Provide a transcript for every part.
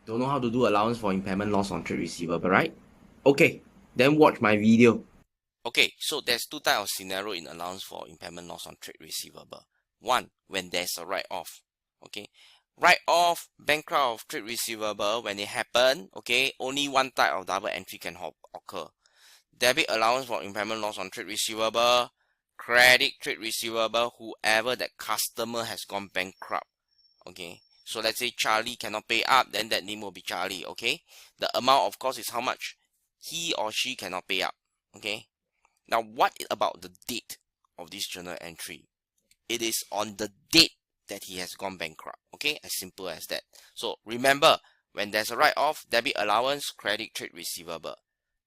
Don't know how to do allowance for impairment loss on trade receivable, right? Okay, then watch my video. Okay, so there's two types of scenario in allowance for impairment loss on trade receivable. One, when there's a write-off. Okay, write-off, bankrupt of trade receivable, when it happen, okay, only one type of double entry can occur. Debit allowance for impairment loss on trade receivable, credit trade receivable, whoever that customer has gone bankrupt. Okay, so let's say Charlie cannot pay up, then that name will be Charlie. Okay, the amount of course is how much he or she cannot pay up. Okay, now what about the date of this journal entry? It is on the date that he has gone bankrupt. Okay, as simple as that. So remember, when there's a write-off, debit allowance, credit trade receivable.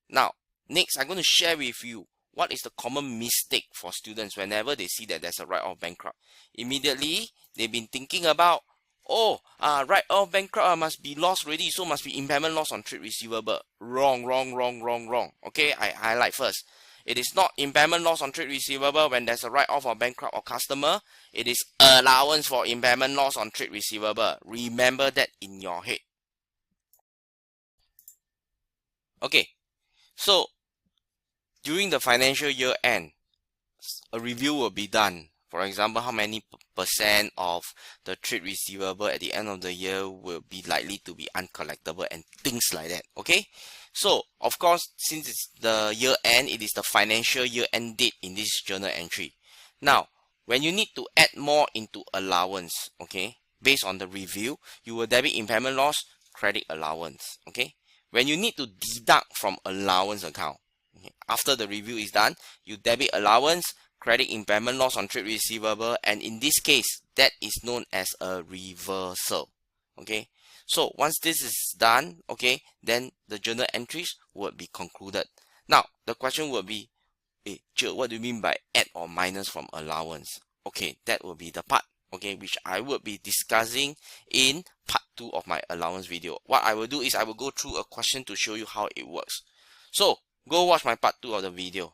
Now next, I'm going to share with you what is the common mistake for students whenever they see that there's a write-off bankrupt. Immediately, they've been thinking about, oh, write-off bankrupt must be lost already, so must be impairment loss on trade receivable. Wrong, wrong, wrong, wrong, wrong. Okay, I highlight first. It is not impairment loss on trade receivable when there's a write-off or bankrupt or customer. It is allowance for impairment loss on trade receivable. Remember that in your head. Okay, so during the financial year end, a review will be done. For example, how many percent of the trade receivable at the end of the year will be likely to be uncollectible and things like that. Okay, so of course, since it's the year end, it is the financial year end date in this journal entry. Now, when you need to add more into allowance, okay, based on the review, you will debit impairment loss, credit allowance. Okay, when you need to deduct from allowance account, after the review is done, you debit allowance, credit impairment loss on trade receivable, and in this case, that is known as a reversal. Okay, so once this is done, okay, then the journal entries will be concluded. Now, the question will be, hey, Joe, what do you mean by add or minus from allowance? Okay, that will be the part, okay, which I will be discussing in part 2 of my allowance video. What I will do is I will go through a question to show you how it works. So, go watch my part 2 of the video.